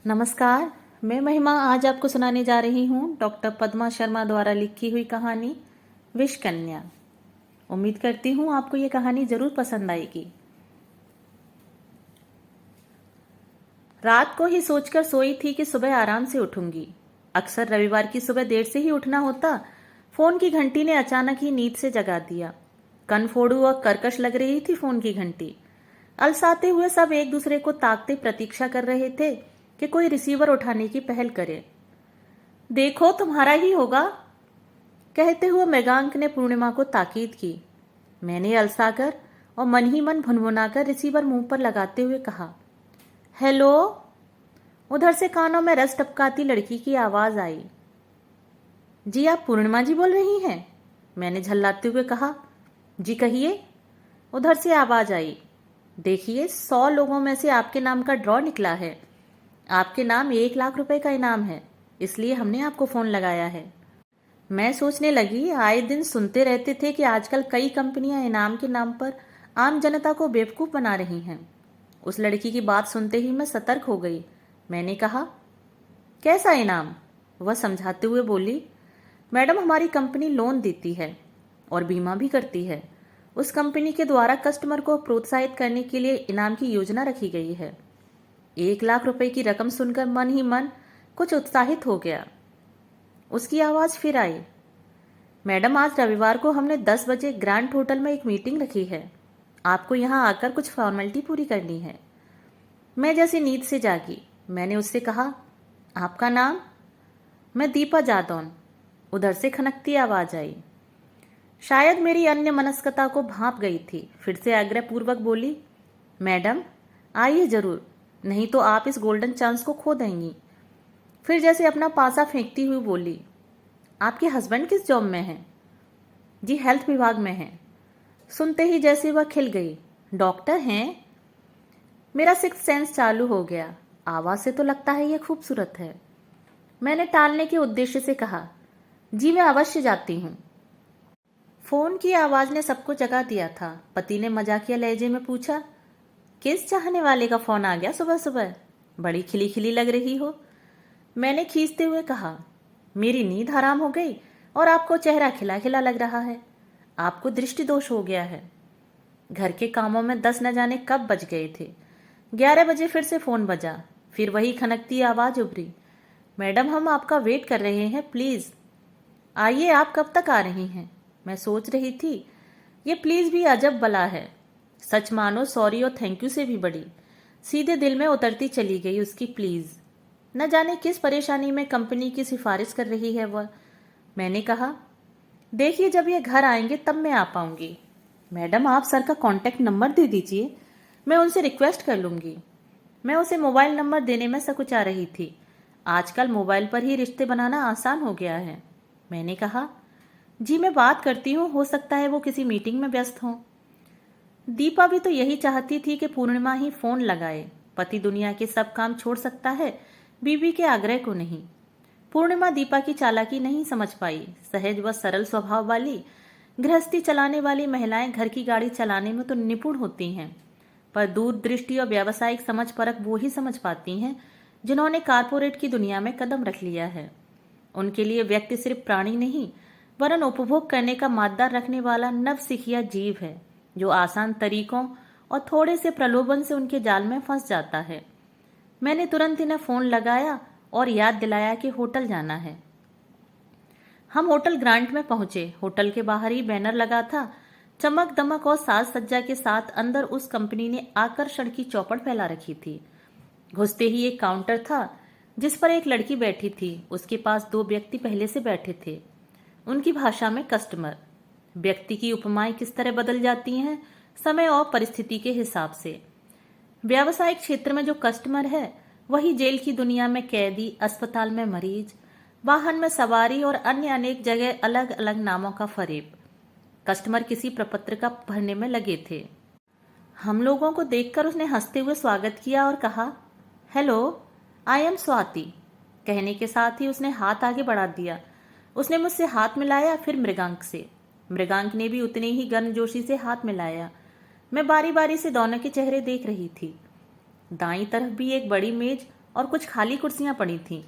नमस्कार। मैं महिमा आज आपको सुनाने जा रही हूँ डॉक्टर पद्मा शर्मा द्वारा लिखी हुई कहानी विष कन्या। उम्मीद करती हूँ आपको ये कहानी जरूर पसंद आएगी। रात को ही सोचकर सोई थी कि सुबह आराम से उठूंगी। अक्सर रविवार की सुबह देर से ही उठना होता। फोन की घंटी ने अचानक ही नींद से जगा दिया। कनफोड़ू और कर्कश लग रही थी फोन की घंटी। अलसाते हुए सब एक दूसरे को ताकते प्रतीक्षा कर रहे थे कि कोई रिसीवर उठाने की पहल करे। देखो तुम्हारा ही होगा, कहते हुए मृगांक ने पूर्णिमा को ताकीद की। मैंने अलसाकर और मन ही मन भुनभुनाकर रिसीवर मुंह पर लगाते हुए कहा, हेलो। उधर से कानों में रस टपकाती लड़की की आवाज आई। जी आप पूर्णिमा जी बोल रही हैं? मैंने झल्लाते हुए कहा। जी कहिए, उधर से आवाज आई। देखिए 100 लोगों में से आपके नाम का ड्रॉ निकला है। आपके नाम 1 लाख रुपए का इनाम है, इसलिए हमने आपको फोन लगाया है। मैं सोचने लगी, आए दिन सुनते रहते थे कि आजकल कई कंपनियां इनाम के नाम पर आम जनता को बेवकूफ बना रही हैं। उस लड़की की बात सुनते ही मैं सतर्क हो गई। मैंने कहा, कैसा इनाम? वह समझाते हुए बोली, मैडम हमारी कंपनी लोन देती है और बीमा भी करती है। उस कंपनी के द्वारा कस्टमर को प्रोत्साहित करने के लिए इनाम की योजना रखी गई है। 1 लाख रुपए की रकम सुनकर मन ही मन कुछ उत्साहित हो गया। उसकी आवाज फिर आई, मैडम आज रविवार को हमने 10 बजे ग्रैंड होटल में एक मीटिंग रखी है। आपको यहाँ आकर कुछ फॉर्मेलिटी पूरी करनी है। मैं जैसे नींद से जागी। मैंने उससे कहा, आपका नाम? मैं दीपा जादौन। उधर से खनकती आवाज आई। शायद मेरी अन्य मनस्कता को भांप गई थी। फिर से आग्रहपूर्वक बोली, मैडम आइए जरूर, नहीं तो आप इस गोल्डन चांस को खो देंगी। फिर जैसे अपना पासा फेंकती हुई बोली, आपके हस्बैंड किस जॉब में हैं? जी हेल्थ विभाग में हैं। सुनते ही जैसे वह खिल गई, डॉक्टर हैं? मेरा सिक्स सेंस चालू हो गया। आवाज से तो लगता है यह खूबसूरत है। मैंने टालने के उद्देश्य से कहा, जी मैं अवश्य जाती हूँ। फोन की आवाज ने सबको जगा दिया था। पति ने मजाकिया लहजे में पूछा, किस चाहने वाले का फोन आ गया सुबह सुबह? बड़ी खिली खिली लग रही हो। मैंने खींचते हुए कहा, मेरी नींद हराम हो गई और आपको चेहरा खिला खिला लग रहा है। आपको दृष्टि दोष हो गया है। घर के कामों में 10 न जाने कब बज गए थे। 11 बजे फिर से फोन बजा। फिर वही खनकती आवाज उभरी, मैडम हम आपका वेट कर रहे हैं, प्लीज आइए। आप कब तक आ रही हैं? मैं सोच रही थी, ये प्लीज भी अजब बला है। सच मानो सॉरी और थैंक यू से भी बड़ी। सीधे दिल में उतरती चली गई उसकी प्लीज। न जाने किस परेशानी में कंपनी की सिफारिश कर रही है वह। मैंने कहा, देखिए जब ये घर आएंगे तब मैं आ पाऊंगी। मैडम आप सर का कांटेक्ट नंबर दे दीजिए, मैं उनसे रिक्वेस्ट कर लूंगी। मैं उसे मोबाइल नंबर देने में सकुचा रही थी। आजकल मोबाइल पर ही रिश्ते बनाना आसान हो गया है। मैंने कहा, जी मैं बात करती हूँ, हो सकता है वो किसी मीटिंग में व्यस्त हों। दीपा भी तो यही चाहती थी कि पूर्णिमा ही फोन लगाए। पति दुनिया के सब काम छोड़ सकता है, बीवी के आग्रह को नहीं। पूर्णिमा दीपा की चालाकी नहीं समझ पाई। सहज व सरल स्वभाव वाली, गृहस्थी चलाने वाली महिलाएं घर की गाड़ी चलाने में तो निपुण होती हैं, पर दूरदृष्टि और व्यावसायिक समझ परख वो ही समझ पाती हैं जिन्होंने कारपोरेट की दुनिया में कदम रख लिया है। उनके लिए व्यक्ति सिर्फ प्राणी नहीं, वरन उपभोग करने का मादा रखने वाला नवसिखिया जीव है, जो आसान तरीकों और थोड़े से प्रलोभन से उनके जाल में फंस जाता है। मैंने तुरंत इन्हें फोन लगाया और याद दिलाया कि होटल जाना है। हम होटल ग्रांट में पहुंचे। होटल के बाहर ही बैनर लगा था। चमक दमक और साज सज्जा के साथ अंदर उस कंपनी ने आकर्षण की चौपड़ फैला रखी थी। घुसते ही एक काउंटर था जिस पर एक लड़की बैठी थी। उसके पास 2 व्यक्ति पहले से बैठे थे। उनकी भाषा में कस्टमर। व्यक्ति की उपमाएं किस तरह बदल जाती हैं समय और परिस्थिति के हिसाब से। व्यावसायिक क्षेत्र में जो कस्टमर है वही जेल की दुनिया में कैदी, अस्पताल में मरीज, वाहन में सवारी और अन्य अनेक जगह अलग अलग नामों का फरेब। कस्टमर किसी प्रपत्र का भरने में लगे थे। हम लोगों को देखकर उसने हंसते हुए स्वागत किया और कहा, हेलो आई एम स्वाति। कहने के साथ ही उसने हाथ आगे बढ़ा दिया। उसने मुझसे हाथ मिलाया, फिर मृगांक से। मृगांक ने भी उतने ही गर्मजोशी से हाथ मिलाया। मैं बारी बारी से दोनों के चेहरे देख रही थी। दाईं तरफ भी एक बड़ी मेज और कुछ खाली कुर्सियां पड़ी थीं।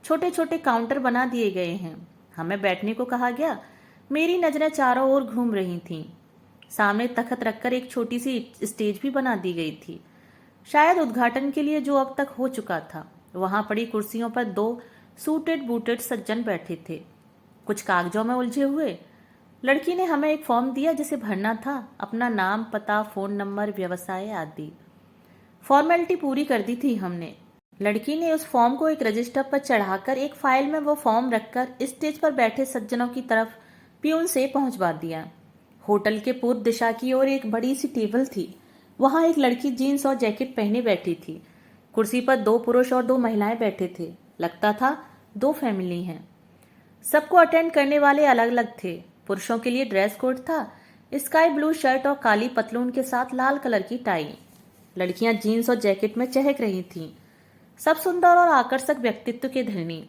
छोटे छोटे काउंटर बना दिए गए हैं। हमें बैठने को कहा गया। मेरी नजरें चारों ओर घूम रही थीं। सामने तख्त रखकर एक छोटी सी स्टेज भी बना दी गई थी, शायद उद्घाटन के लिए, जो अब तक हो चुका था। वहां पड़ी कुर्सियों पर 2 सूटेड बूटेड सज्जन बैठे थे, कुछ कागजों में उलझे हुए। लड़की ने हमें एक फॉर्म दिया जिसे भरना था, अपना नाम, पता, फोन नंबर, व्यवसाय आदि। फॉर्मेलिटी पूरी कर दी थी हमने। लड़की ने उस फॉर्म को एक रजिस्टर पर चढ़ाकर एक फाइल में वो फॉर्म रखकर स्टेज पर बैठे सज्जनों की तरफ प्यून से पहुंचवा दिया। होटल के पूर्व दिशा की ओर एक बड़ी सी टेबल थी। वहां एक लड़की जीन्स और जैकेट पहने बैठी थी। कुर्सी पर 2 पुरुष और 2 महिलाएं बैठे थे। लगता था 2 फैमिली हैं। सबको अटेंड करने वाले अलग अलग थे। पुरुषों के लिए ड्रेस कोड था, स्काई ब्लू शर्ट और काली पतलून के साथ लाल कलर की टाई। लड़कियां जीन्स और जैकेट में चहक रही थीं, सब सुंदर और आकर्षक व्यक्तित्व के धनी।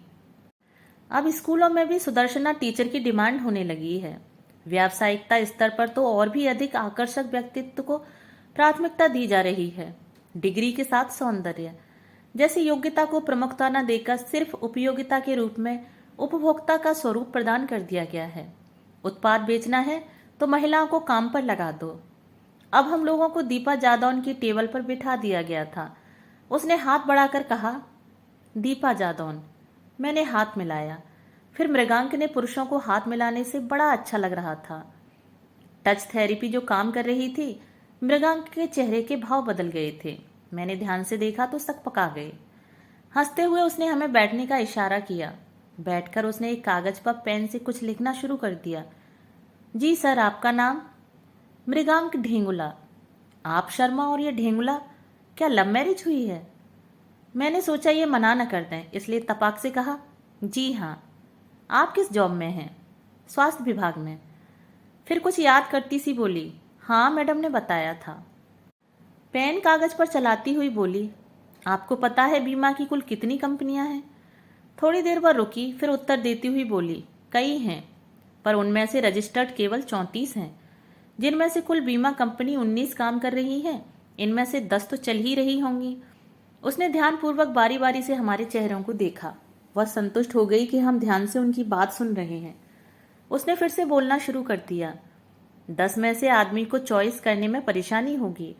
अब स्कूलों में भी सुदर्शना टीचर की डिमांड होने लगी है। व्यावसायिकता स्तर पर तो और भी अधिक आकर्षक व्यक्तित्व को प्राथमिकता दी जा रही है। डिग्री के साथ सौंदर्य जैसी योग्यता को प्रमुखता न देकर सिर्फ उपयोगिता के रूप में उपभोक्ता का स्वरूप प्रदान कर दिया गया है। उत्पाद बेचना है तो महिलाओं को काम पर लगा दो। अब हम लोगों को दीपा जादौन की टेबल पर बिठा दिया गया था। उसने हाथ बढ़ाकर कहा, दीपा जादौन। मैंने हाथ मिलाया। फिर मृगांक ने पुरुषों को हाथ मिलाने से बड़ा अच्छा लग रहा था। टच थेरेपी जो काम कर रही थी, मृगांक के चेहरे के भाव बदल गए थे। मैंने ध्यान से देखा तो सक पका गए। हंसते हुए उसने हमें बैठने का इशारा किया। बैठकर उसने एक कागज पर पेन से कुछ लिखना शुरू कर दिया। जी सर, आपका नाम? मृगांक ढेंगुला। आप शर्मा और ये ढेंगुला, क्या लव मैरिज हुई है? मैंने सोचा ये मना न कर दें, इसलिए तपाक से कहा, जी हाँ। आप किस जॉब में हैं? स्वास्थ्य विभाग में। फिर कुछ याद करती सी बोली, हाँ मैडम ने बताया था। पेन कागज पर चलाती हुई बोली, आपको पता है बीमा की कुल कितनी कंपनियां हैं? थोड़ी देर बाद रुकी, फिर उत्तर देती हुई बोली, कई हैं, पर उनमें से रजिस्टर्ड केवल 34 हैं, जिनमें से कुल बीमा कंपनी 19 काम कर रही हैं। इनमें से 10 तो चल ही रही होंगी। उसने ध्यानपूर्वक बारी बारी से हमारे चेहरों को देखा। वह संतुष्ट हो गई कि हम ध्यान से उनकी बात सुन रहे हैं। उसने फिर से बोलना शुरू कर दिया, 10 में से आदमी को चॉइस करने में परेशानी होगी।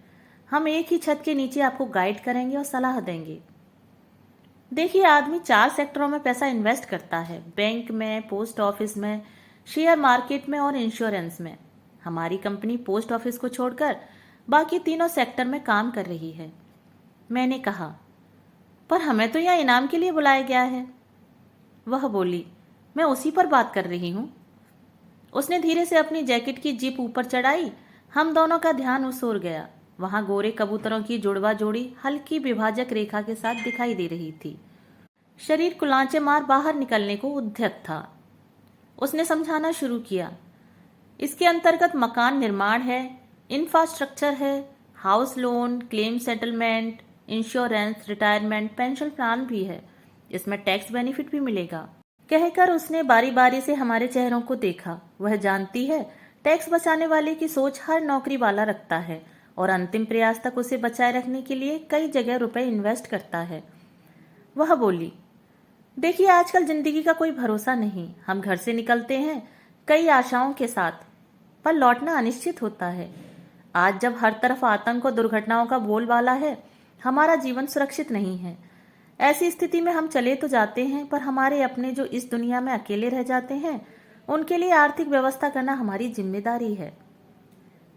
हम एक ही छत के नीचे आपको गाइड करेंगे और सलाह देंगे। देखिए, आदमी 4 सेक्टरों में पैसा इन्वेस्ट करता है, बैंक में, पोस्ट ऑफिस में, शेयर मार्केट में और इंश्योरेंस में। हमारी कंपनी पोस्ट ऑफिस को छोड़कर बाकी तीनों सेक्टर में काम कर रही है। मैंने कहा, पर हमें तो यहाँ इनाम के लिए बुलाया गया है। वह बोली, मैं उसी पर बात कर रही हूँ। उसने धीरे से अपनी जैकेट की जिप ऊपर चढ़ाई। हम दोनों का ध्यान उस ओर गया। वहां गोरे कबूतरों की जुड़वा जोड़ी हल्की विभाजक रेखा के साथ दिखाई दे रही थी। शरीर कुलांचे मार बाहर निकलने को उद्यत था। उसने समझाना शुरू किया, इसके अंतर्गत मकान निर्माण है, इंफ्रास्ट्रक्चर है, house loan, claim settlement, insurance, retirement, pension plan भी है। इसमें टैक्स बेनिफिट भी मिलेगा। कहकर उसने बारी बारी से हमारे चेहरों को देखा। वह जानती है, टैक्स बचाने वाले की सोच हर नौकरी वाला रखता है और अंतिम प्रयास तक उसे बचाए रखने के लिए कई जगह रुपए इन्वेस्ट करता है। वह बोली, देखिए, आजकल जिंदगी का कोई भरोसा नहीं। हम घर से निकलते हैं कई आशाओं के साथ, पर लौटना अनिश्चित होता है। आज जब हर तरफ आतंक और दुर्घटनाओं का बोलबाला है, हमारा जीवन सुरक्षित नहीं है। ऐसी स्थिति में हम चले तो जाते हैं, पर हमारे अपने जो इस दुनिया में अकेले रह जाते हैं, उनके लिए आर्थिक व्यवस्था करना हमारी जिम्मेदारी है।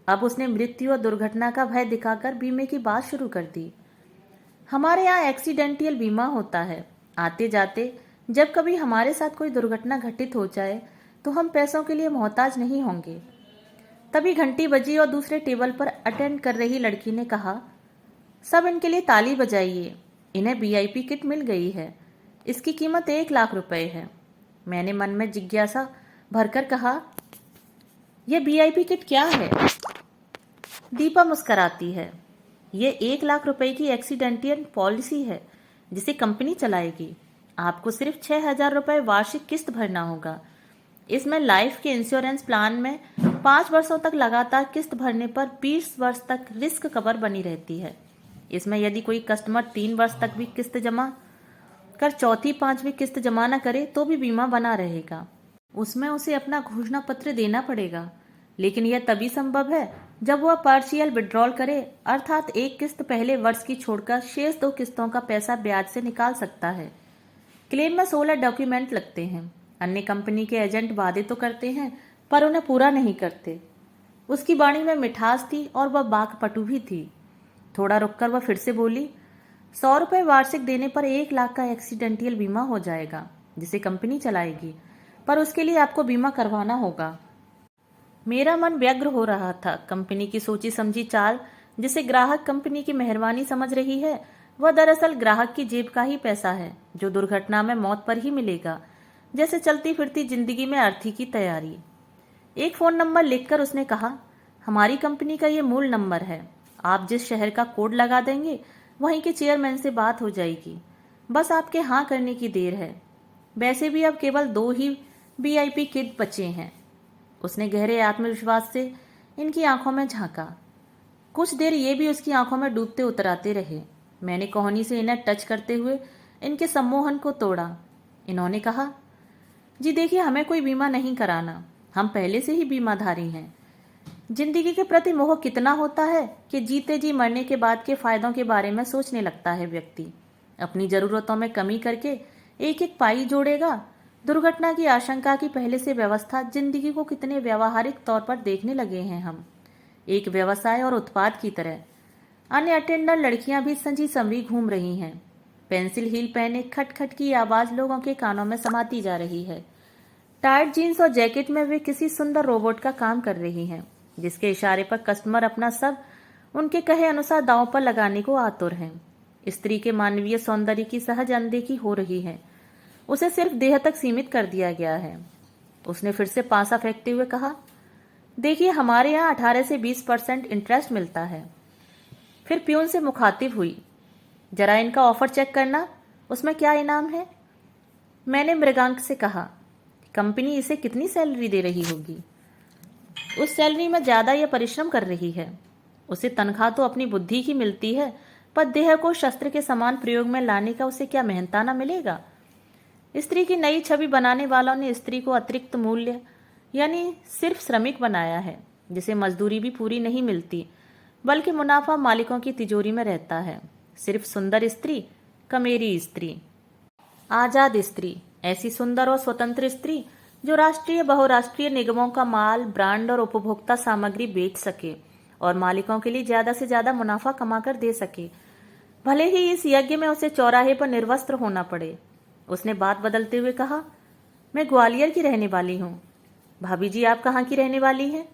अब उसने मृत्यु और दुर्घटना का भय दिखाकर बीमे की बात शुरू कर दी। हमारे यहाँ एक्सीडेंटियल बीमा होता है। आते जाते जब कभी हमारे साथ कोई दुर्घटना घटित हो जाए तो हम पैसों के लिए मोहताज नहीं होंगे। तभी घंटी बजी और दूसरे टेबल पर अटेंड कर रही लड़की ने कहा, सब इनके लिए ताली बजाइए, इन्हें वीआईपी किट मिल गई है। इसकी कीमत 1 लाख रुपए है। मैंने मन में जिज्ञासा भरकर कहा, यह वीआईपी किट क्या है? दीपा मुस्कराती है। ये 1 लाख रुपए की एक्सीडेंटियल पॉलिसी है जिसे कंपनी चलाएगी। आपको सिर्फ 6,000 रुपए वार्षिक किस्त भरना होगा। इसमें लाइफ के इंश्योरेंस प्लान में 5 वर्षों तक लगातार किस्त भरने पर 20 वर्ष तक रिस्क कवर बनी रहती है। इसमें यदि कोई कस्टमर 3 वर्ष तक भी किस्त जमा कर चौथी पांचवी किस्त जमा न करे तो भी बीमा बना रहेगा। उसमें उसे अपना घोषणा पत्र देना पड़ेगा, लेकिन यह तभी संभव है जब वह पार्शियल विड्रॉल करे, अर्थात एक किस्त पहले वर्ष की छोड़कर शेष 2 किस्तों का पैसा ब्याज से निकाल सकता है। क्लेम में 16 डॉक्यूमेंट लगते हैं। अन्य कंपनी के एजेंट वादे तो करते हैं पर उन्हें पूरा नहीं करते। उसकी वाणी में मिठास थी और वह वाकपटु भी थी। थोड़ा रुककर वह फिर से बोली, 100 रुपये वार्षिक देने पर 1 लाख का एक्सीडेंटल बीमा हो जाएगा जिसे कंपनी चलाएगी, पर उसके लिए आपको बीमा करवाना होगा। मेरा मन व्यग्र हो रहा था। कंपनी की सोची समझी चाल, जिसे ग्राहक कंपनी की मेहरबानी समझ रही है, वह दरअसल ग्राहक की जेब का ही पैसा है जो दुर्घटना में मौत पर ही मिलेगा। जैसे चलती फिरती जिंदगी में अर्थी की तैयारी। एक फोन नंबर लिखकर उसने कहा, हमारी कंपनी का ये मूल नंबर है। आप जिस शहर का कोड लगा देंगे वहीं के चेयरमैन से बात हो जाएगी। बस आपके हाँ करने की देर है। वैसे भी अब केवल 2 ही VIP किड बचे हैं। उसने गहरे आत्मविश्वास से इनकी आंखों में झांका। कुछ देर ये भी उसकी आंखों में डूबते उतराते रहे। मैंने कोहनी से इन्हें टच करते हुए इनके सम्मोहन को तोड़ा। इन्होंने कहा, जी देखिए, हमें कोई बीमा नहीं कराना, हम पहले से ही बीमाधारी हैं। जिंदगी के प्रति मोह कितना होता है कि जीते जी मरने के बाद के फायदों के बारे में सोचने लगता है व्यक्ति। अपनी जरूरतों में कमी करके एक एक पाई जोड़ेगा। दुर्घटना की आशंका की पहले से व्यवस्था जिंदगी को कितने व्यवहारिक तौर पर देखने लगे हैं हम, एक व्यवसाय और उत्पाद की तरह। अन्य अटेंडर लड़कियां भी संजी समरी घूम रही हैं। पेंसिल हील पहने खटखट की आवाज लोगों के कानों में समाती जा रही है। टाइट जीन्स और जैकेट में वे किसी सुंदर रोबोट का काम कर रही हैं, जिसके इशारे पर कस्टमर अपना सब उनके कहे अनुसार दांव पर लगाने को आतुर हैं। स्त्री के मानवीय सौंदर्य की सहज अनदेखी हो रही है। उसे सिर्फ देह तक सीमित कर दिया गया है। उसने फिर से पासा फेंकते हुए कहा, देखिए, हमारे यहाँ 18 से 20% इंटरेस्ट मिलता है। फिर प्यून से मुखातिब हुई, जरा इनका ऑफर चेक करना, उसमें क्या इनाम है। मैंने मृगांक से कहा, कंपनी इसे कितनी सैलरी दे रही होगी। उस सैलरी में ज्यादा यह परिश्रम कर रही है। उसे तनख्वाह तो अपनी बुद्धि की मिलती है, पर देह को शस्त्र के समान प्रयोग में लाने का उसे क्या मेहनताना मिलेगा। स्त्री की नई छवि बनाने वालों ने स्त्री को अतिरिक्त मूल्य यानी सिर्फ श्रमिक बनाया है, जिसे मजदूरी भी पूरी नहीं मिलती, बल्कि मुनाफा मालिकों की तिजोरी में रहता है। सिर्फ सुंदर स्त्री, कमेरी स्त्री, आजाद स्त्री, ऐसी सुंदर और स्वतंत्र स्त्री जो राष्ट्रीय बहुराष्ट्रीय निगमों का माल, ब्रांड और उपभोक्ता सामग्री बेच सके और मालिकों के लिए ज्यादा से ज्यादा मुनाफा कमाकर दे सके, भले ही इस यज्ञ में उसे चौराहे पर निर्वस्त्र होना पड़े। उसने बात बदलते हुए कहा, मैं ग्वालियर की रहने वाली हूँ। भाभी जी, आप कहाँ की रहने वाली हैं?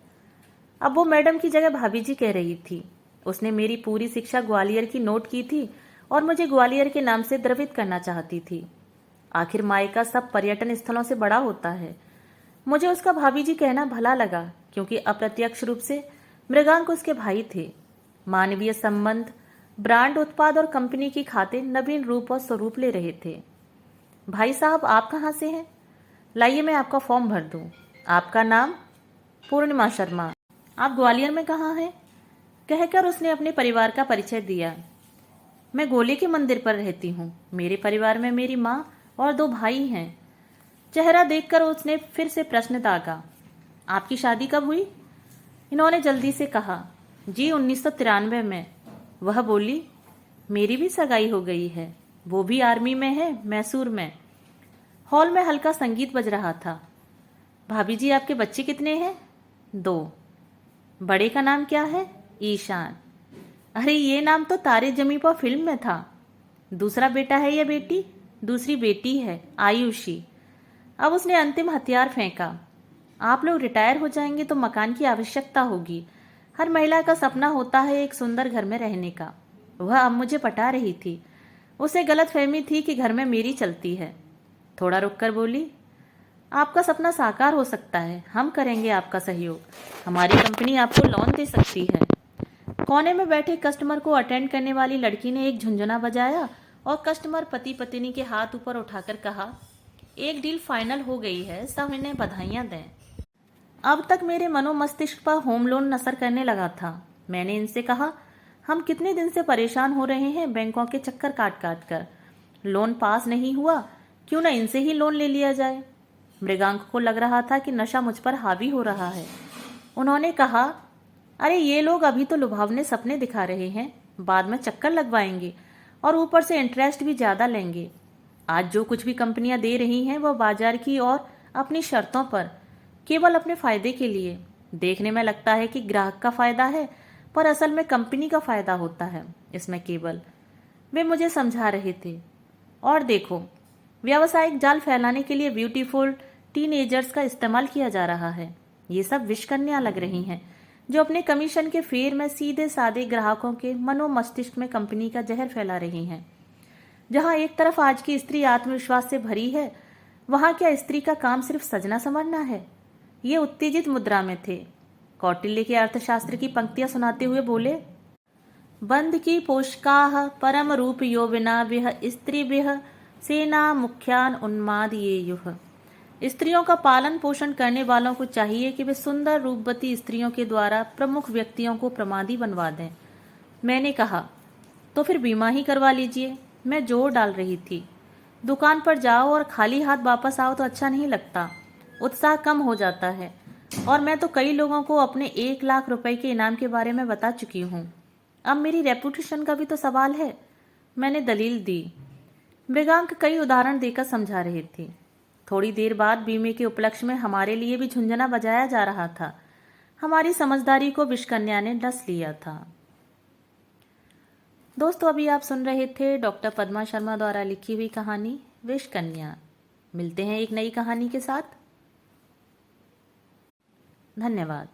अब वो मैडम की जगह भाभी जी कह रही थी। उसने मेरी पूरी शिक्षा ग्वालियर की नोट की थी और मुझे ग्वालियर के नाम से द्रवित करना चाहती थी। आखिर मायका सब पर्यटन स्थलों से बड़ा होता है। मुझे उसका भाभी जी कहना भला लगा, क्योंकि अप्रत्यक्ष रूप से मृगांक उसके भाई थे। मानवीय संबंध, ब्रांड, उत्पाद और कंपनी की खाते नवीन रूप और स्वरूप ले रहे थे। भाई साहब, आप कहाँ से हैं? लाइए मैं आपका फॉर्म भर दूं। आपका नाम? पूर्णिमा शर्मा। आप ग्वालियर में कहाँ हैं? कहकर उसने अपने परिवार का परिचय दिया। मैं गोले के मंदिर पर रहती हूँ। मेरे परिवार में मेरी माँ और 2 भाई हैं। चेहरा देखकर उसने फिर से प्रश्न दागा, आपकी शादी कब हुई? इन्होंने जल्दी से कहा, जी 1993 में। वह बोली, मेरी भी सगाई हो गई है, वो भी आर्मी में है, मैसूर में। हॉल में हल्का संगीत बज रहा था। भाभी जी, आपके बच्चे कितने हैं? 2। बड़े का नाम क्या है? ईशान। अरे, ये नाम तो तारे जमी पर फिल्म में था। दूसरा बेटा है या बेटी? दूसरी बेटी है, आयुषी। अब उसने अंतिम हथियार फेंका। आप लोग रिटायर हो जाएंगे तो मकान की आवश्यकता होगी। हर महिला का सपना होता है एक सुंदर घर में रहने का। वह अब मुझे पटा रही थी। उसे गलतफहमी थी कि घर में मेरी चलती है। थोड़ा रुककर बोली, आपका सपना साकार हो सकता है, हम करेंगे आपका सहयोग। हमारी कंपनी आपको लोन दे सकती है। कोने में बैठे कस्टमर को अटेंड करने वाली लड़की ने एक झुंझुना बजाया और कस्टमर पति पत्नी के हाथ ऊपर उठाकर कहा, एक डील फाइनल हो गई है, सब इन्हें बधाइयां दें। अब तक मेरे मनोमस्तिष्क पर होम लोन नसर करने लगा था। मैंने इनसे कहा, हम कितने दिन से परेशान हो रहे हैं बैंकों के चक्कर काट काट कर। लोन पास नहीं हुआ, क्यों ना इनसे ही लोन ले लिया जाए। मृगांक को लग रहा था कि नशा मुझ पर हावी हो रहा है। उन्होंने कहा, अरे ये लोग अभी तो लुभावने सपने दिखा रहे हैं, बाद में चक्कर लगवाएंगे और ऊपर से इंटरेस्ट भी ज्यादा लेंगे। आज जो कुछ भी कंपनियां दे रही हैं वह बाजार की और अपनी शर्तों पर, केवल अपने फायदे के लिए। देखने में लगता है कि ग्राहक का फायदा है, पर असल में कंपनी का फायदा होता है इसमें केवल। वे मुझे समझा रहे थे। और देखो, व्यावसायिक जाल फैलाने के लिए ब्यूटीफुल टीनएजर्स का इस्तेमाल किया जा रहा है। ये सब विषकन्या लग रही हैं, जो अपने कमीशन के फेर में सीधे सादे ग्राहकों के मनो मस्तिष्क में कंपनी का जहर फैला रही हैं। जहां एक तरफ आज की स्त्री आत्मविश्वास से भरी है, वहां क्या स्त्री का काम सिर्फ सजना संवरना है? ये उत्तेजित मुद्रा में थे। कौटिल्य के अर्थशास्त्र की पंक्तियां सुनाते हुए बोले, बंध की पोषकाः परम रूप यो विना विह स्त्रीभिः सेना मुख्यान उन्माद ये युह। स्त्रियों का पालन पोषण करने वालों को चाहिए कि वे सुंदर रूपवती स्त्रियों के द्वारा प्रमुख व्यक्तियों को प्रमादी बनवा दें। मैंने कहा, तो फिर बीमा ही करवा लीजिए। मैं जोर डाल रही थी। दुकान पर जाओ और खाली हाथ वापस आओ तो अच्छा नहीं लगता, उत्साह कम हो जाता है। और मैं तो कई लोगों को अपने 1 लाख रुपए के इनाम के बारे में बता चुकी हूँ। अब मेरी रेपुटेशन का भी तो सवाल है। मैंने दलील दी। मृगांक कई उदाहरण देकर समझा रहे थे। थोड़ी देर बाद बीमे के उपलक्ष्य में हमारे लिए भी झुंझुना बजाया जा रहा था। हमारी समझदारी को विषकन्या ने डस लिया था। दोस्तों, अभी आप सुन रहे थे डॉक्टर पद्मा शर्मा द्वारा लिखी हुई कहानी विषकन्या। मिलते हैं एक नई कहानी के साथ। धन्यवाद।